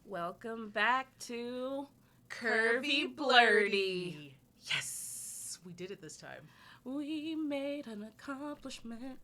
Welcome back to Curvy Blerdy. Yes, we did it this time. We made an accomplishment.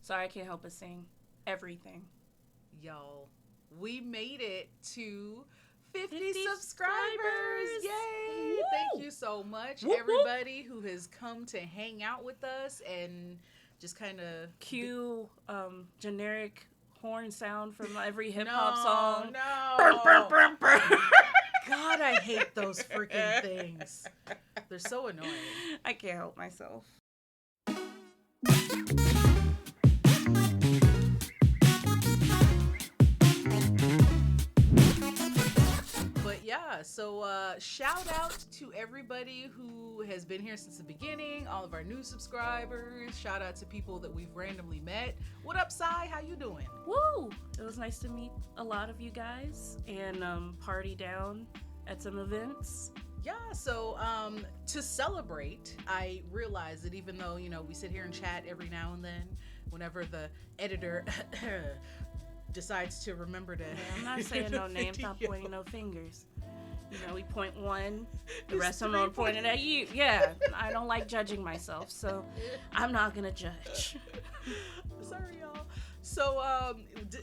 Sorry, I can't help but sing everything. Y'all, we made it to 50 subscribers. Yay! Woo! Thank you so much, Whoop, everybody who has come to hang out with us and just kind of cue generic horn sound from every hip hop song. No. God, I hate those freaking things. They're so annoying. I can't help myself. But yeah, so shout out to everybody who has been here since the beginning, all of our new subscribers. Shout out to people that we've randomly met. What up, Sai? How you doing? Woo! It was nice to meet a lot of you guys and party down at some events. Yeah, so to celebrate, I realized that even though, we sit here and chat every now and then, whenever the editor decides to remember to... I'm not saying no names, not pointing no fingers. We point one, the rest of them are pointing at you. Yeah, I don't like judging myself, so I'm not going to judge. Sorry, y'all. So,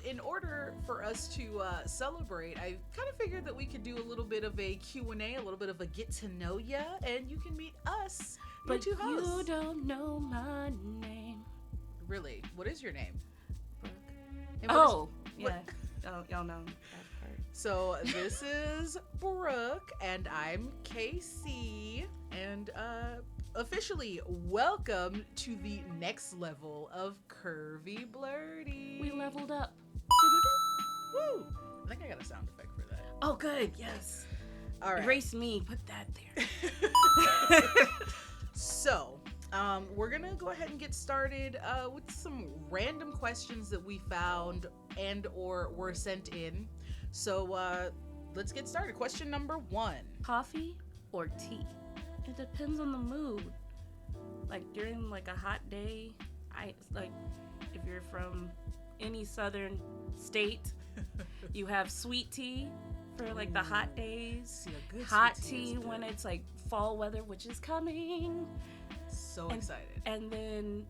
in order for us to celebrate, I kind of figured that we could do a little bit of a Q&A, a little bit of a get to know ya, and you can meet us, but your two hosts. You don't know my name. Really? What is your name? Brooke. Yeah. Y'all know that part. So, this is Brooke, and I'm Casey, and officially welcome to the next level of Curvy Blerdy. We leveled up. Woo! I think I got a sound effect for that. Oh, good. Yes. All right. Erase me. Put that there. So, we're going to go ahead and get started with some random questions that we found and or were sent in. So, let's get started. Question number 1. Coffee or tea? It depends on the mood. Like during like a hot day, if you're from any southern state, you have sweet tea for like the hot days. Yeah, good hot tea tea when it's like fall weather, which is coming. So excited. And then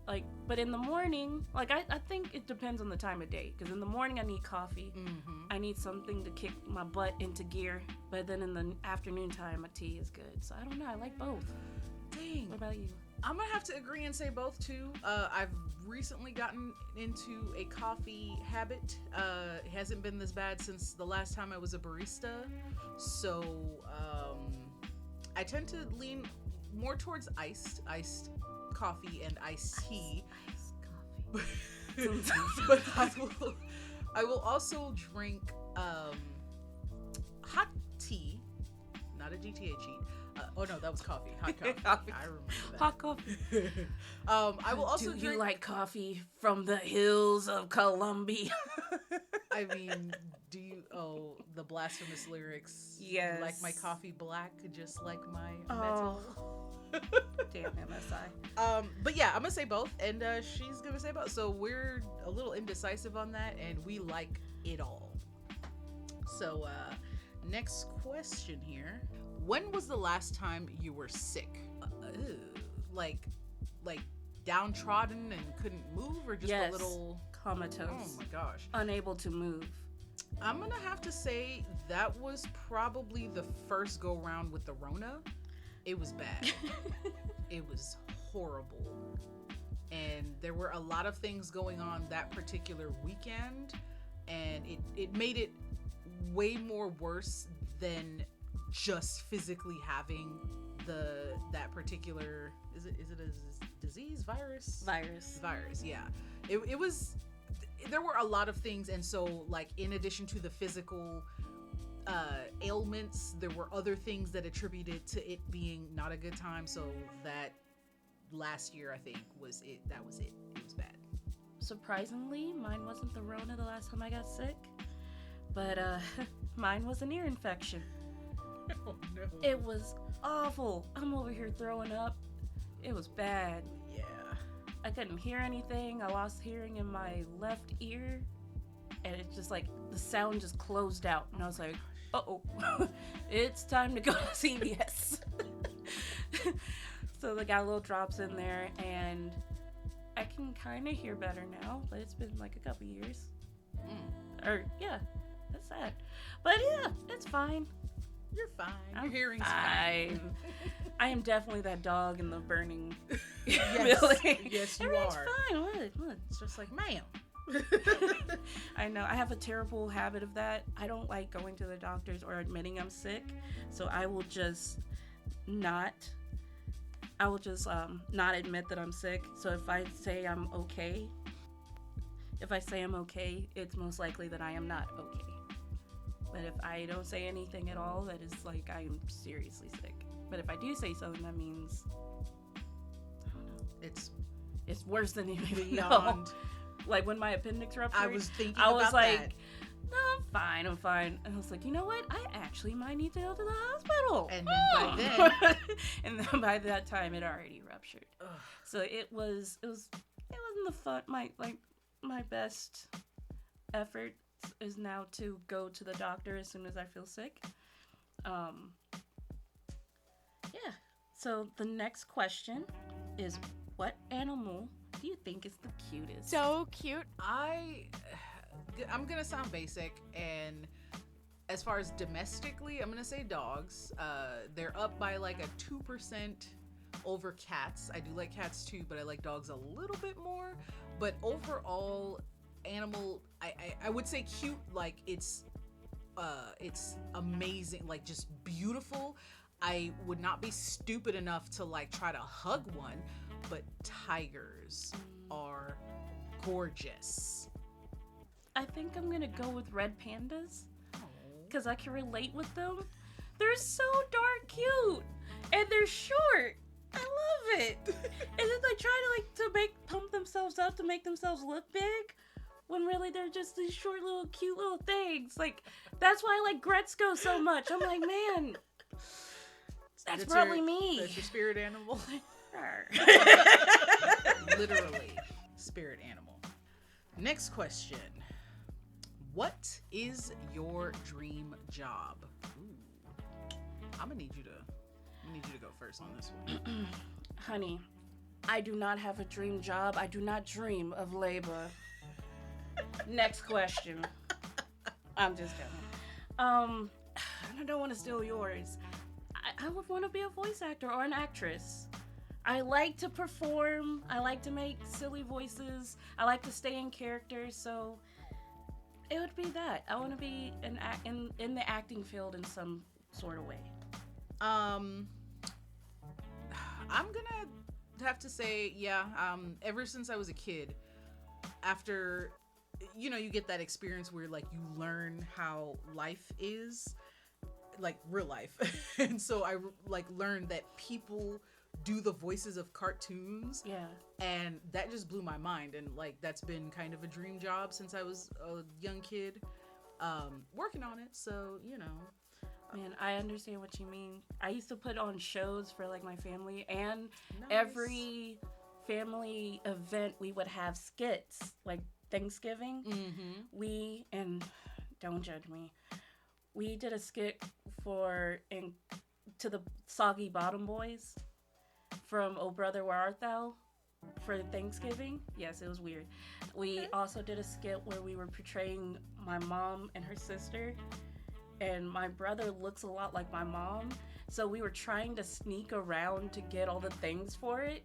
but in the morning, I think it depends on the time of day. Because in the morning I need coffee. Mm-hmm. I need something to kick my butt into gear. But then in the afternoon time, my tea is good. So I don't know. I like both. Dang. What about you? I'm gonna have to agree and say both too. I've recently gotten into a coffee habit. It hasn't been this bad since the last time I was a barista. So I tend to lean more towards iced coffee and iced tea. Iced coffee. But I will also drink hot tea, not a GTA cheat. Oh no, that was coffee. Hot coffee. I remember that. Hot coffee. I will also Do drink. you like coffee from the hills of Colombia? I mean, do you? Oh, the blasphemous lyrics. Yes. Like my coffee black, just like my metal. Damn MSI. But yeah, I'm gonna say both, and she's gonna say both. So we're a little indecisive on that, and we like it all. So next question here. When was the last time you were sick? Like downtrodden and couldn't move, or just a little comatose? Oh my gosh. Unable to move. I'm gonna have to say that was probably the first go round with the Rona. It was bad. It was horrible. And there were a lot of things going on that particular weekend, and it made it way more worse than just physically having that particular is it a disease virus, yeah. It was, there were a lot of things, and so in addition to the physical ailments, there were other things that attributed to it being not a good time. So that last year, I think, was it. It was bad. Surprisingly, mine wasn't the Rona the last time I got sick, but mine was an ear infection. Oh no. It was awful. I'm over here throwing up. It was bad. Yeah. I couldn't hear anything. I lost hearing in my left ear. and it's just like the sound just closed out, and I was like, uh-oh, it's time to go to CVS. So they got little drops in there, and I can kind of hear better now, but it's been like a couple years. Or, yeah, that's sad. But yeah, it's fine. You're fine. I'm Your hearing's fine. I am definitely that dog in the burning Yes, building. yes, you Everything's are. fine. What? It's just like, ma'am. I know. I have a terrible habit of that. I don't like going to the doctors or admitting I'm sick, so I will just not admit that I'm sick. So if I say I'm okay, it's most likely that I am not okay. But if I don't say anything at all, that is like I am seriously sick. But if I do say something, that means, I don't know, it's worse than you even know. Like when my appendix ruptured, I was thinking I was about like, that. no, I'm fine. And I was like, you know what? I actually might need to go to the hospital. And then by then, and then by that time, it already ruptured. ugh. So it wasn't the fun. My best effort is now to go to the doctor as soon as I feel sick. Yeah. So the next question is, what animal do you think is the cutest? So cute. I'm gonna sound basic, and as far as domestically, I'm gonna say dogs. They're up by like a 2% over cats. I do like cats too, but I like dogs a little bit more. But overall, animal, I would say cute. Like it's amazing, like just beautiful. I would not be stupid enough to like try to hug one, but tigers are gorgeous. I think I'm gonna go with red pandas because I can relate with them. They're so dark cute, and they're short. I love it. And then they try to pump themselves up to make themselves look big, when really they're just these short little cute little things. Like that's why I like Gretzko so much. I'm like, man, that's probably me. That's your spirit animal. Literally, spirit animal. Next question. What is your dream job? Ooh. I'm gonna need you to go first on this one. Honey, I do not have a dream job. I do not dream of labor. Next question. I'm just kidding. I don't want to steal yours. I would want to be a voice actor or an actress. I like to perform. I like to make silly voices. I like to stay in character. So it would be that. I want to be in the acting field in some sort of way. I'm gonna have to say, yeah. Ever since I was a kid, after you get that experience where like you learn how life is, like real life, and so I like learned that people do the voices of cartoons. Yeah. And that just blew my mind, and like that's been kind of a dream job since I was a young kid, working on it. So Man, I understand what you mean. I used to put on shows for like my family, and Nice. every family event we would have skits, like Thanksgiving. Mm-hmm. And don't judge me, we did a skit to the Soggy Bottom Boys from Oh Brother Where Art Thou for Thanksgiving. Yes, it was weird. We also did a skit where we were portraying my mom and her sister, and my brother looks a lot like my mom, so we were trying to sneak around to get all the things for it.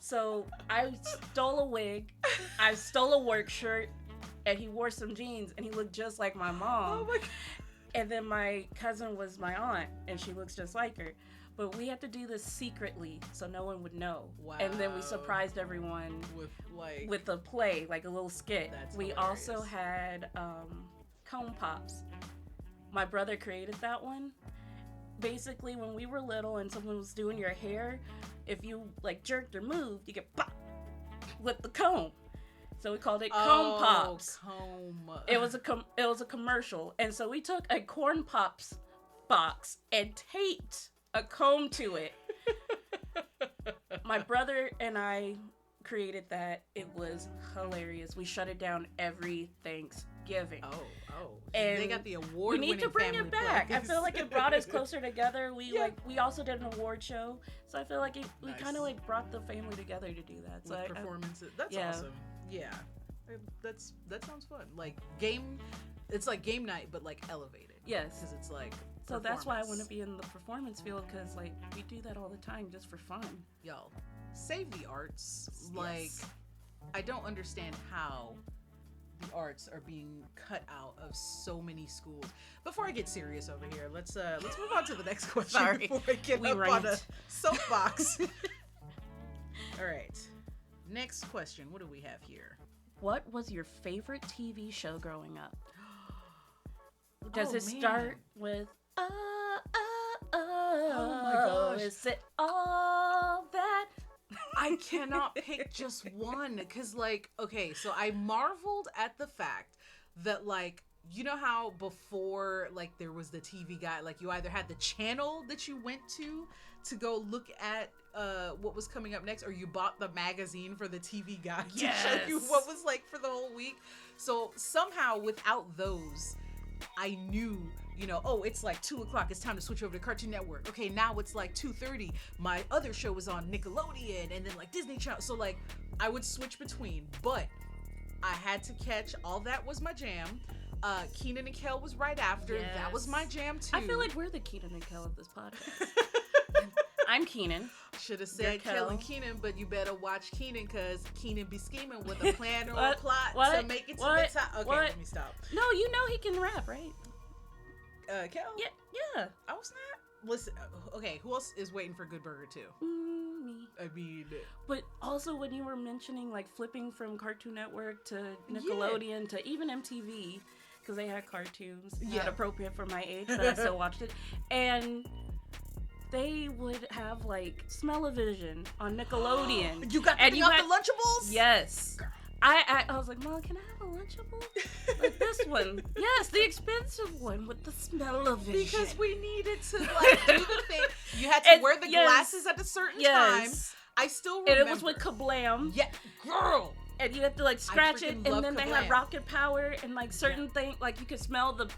So I stole a wig, I stole a work shirt, and he wore some jeans, and he looked just like my mom. Oh my God. And then my cousin was my aunt, and she looks just like her. But we had to do this secretly, so no one would know. Wow. And then we surprised everyone with a play, like a little skit. That's we hilarious. also had cone pops. My brother created that one. Basically, when we were little and someone was doing your hair, if you like jerked or moved, you get pop with the comb. So we called it Comb Pops. Comb. It was a commercial, and so we took a Corn Pops box and taped a comb to it. My brother and I created that. It was hilarious. We shut it down every Thanksgiving. Oh. And they got the award. We need to bring it back. I feel like it brought us closer together. We we also did an award show, so I feel like we kind of like brought the family together to do that. So with performances. That's awesome. Yeah, that sounds fun. Like it's like game night, but like elevated. Yes, because it's like. So that's why I want to be in the performance field, because like we do that all the time just for fun. Y'all, save the arts. Yes. Like, I don't understand how the arts are being cut out of so many schools. Before I get serious over here, let's move on to the next question. Sorry, before I get on a soapbox. All right, next question. What do we have here? What was your favorite TV show growing up? Does it start with oh my gosh, is it all that? I cannot pick just one, because like, okay, so I marveled at the fact that, like, you know how before, like, there was the TV guide, like you either had the channel that you went to go look at what was coming up next, or you bought the magazine for the TV guide to show you what was like for the whole week. So somehow without those, I knew, you know, oh, it's like 2:00. It's time to switch over to Cartoon Network. Okay, now it's like 2:30. My other show was on Nickelodeon, and then like Disney Channel. So like I would switch between, but I had to catch All That Was My Jam. Kenan and Kel was right after. Yes. That was my jam too. I feel like we're the Kenan and Kel of this podcast. I'm Kenan. Should have said Kel and Kenan, but you better watch Kenan, because Kenan be scheming with a plan or a plot to make it to the top. Okay, let me stop. No, you know he can rap, right? Kel? Yeah. Oh, snap. Listen, okay, who else is waiting for Good Burger too? Me. I mean... But also when you were mentioning, like, flipping from Cartoon Network to Nickelodeon to even MTV, because they had cartoons not appropriate for my age, but I still watched it. And they would have, like, Smell-O-Vision on Nickelodeon. You got the Lunchables? Yes. Girl. I was like, Mom, can I have a Lunchable? Like this one. Yes, the expensive one with the Smell-O-Vision. Because we needed to, like, do the thing. You had to wear the glasses at a certain time. I still remember. And it was with Kablam. Yeah, girl. And you had to, like, scratch it, and then they had Rocket Power, and, like, certain things, like, you could smell the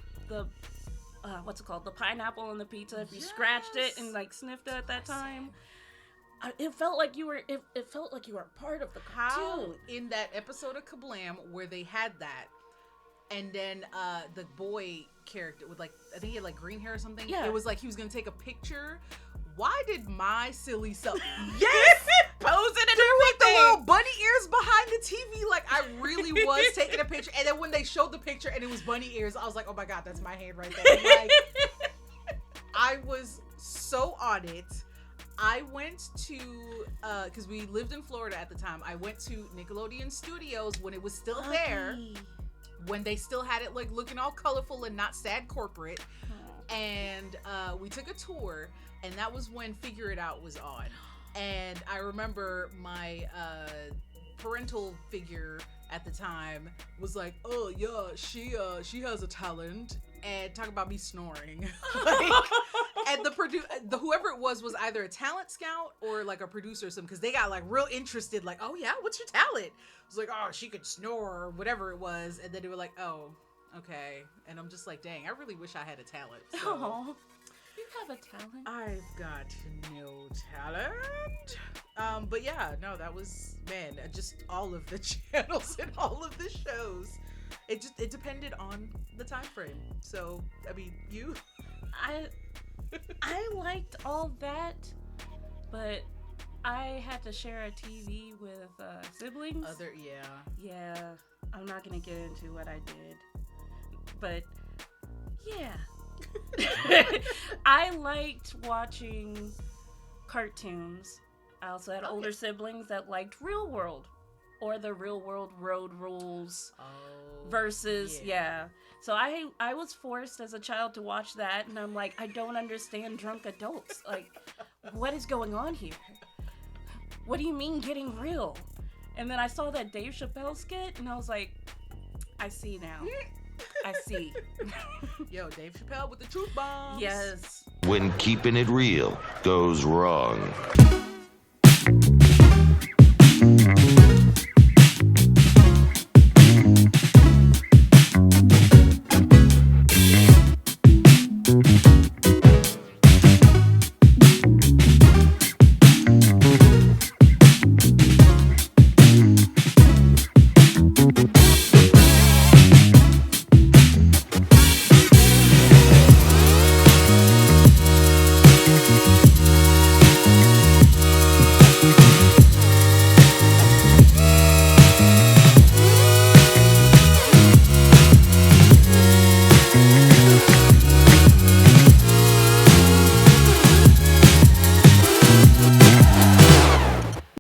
what's it called? The pineapple on the pizza if you scratched it and, like, sniffed it at that time. It felt like you were. It felt like you were a part of the cartoon. In that episode of Kablam where they had that, and then the boy character with, like, I think he had, like, green hair or something. Yeah. It was like he was gonna take a picture. Why did my silly self posing and with the little bunny ears behind the TV? Like, I really was taking a picture, and then when they showed the picture and it was bunny ears, I was like, oh my god, that's my hand right there. Like, I was so on it. I went to, because we lived in Florida at the time, I went to Nickelodeon Studios when it was still there, when they still had it, like, looking all colorful and not sad corporate, and we took a tour, and that was when Figure It Out was on, and I remember my parental figure at the time was like, oh yeah, she has a talent, and talk about me snoring. Like, and the whoever it was either a talent scout or like a producer or something, because they got like real interested, like, oh yeah, what's your talent? I was like, oh, she could snore or whatever it was, and then they were like, oh, okay, and I'm just like, dang, I really wish I had a talent. So, oh, you have a talent. I've got no talent. But yeah, no, that was, man, just all of the channels and all of the shows. It depended on the time frame. So, I mean, you? I liked all that, but I had to share a TV with siblings. Yeah, I'm not gonna get into what I did, but yeah. I liked watching cartoons. I also had older siblings that liked Real World or the Real World Road Rules versus So I was forced as a child to watch that, and I'm like, I don't understand drunk adults. Like, what is going on here? What do you mean getting real? And then I saw that Dave Chappelle skit, and I was like, I see now. I see. Yo, Dave Chappelle with the truth bombs. Yes. When keeping it real goes wrong.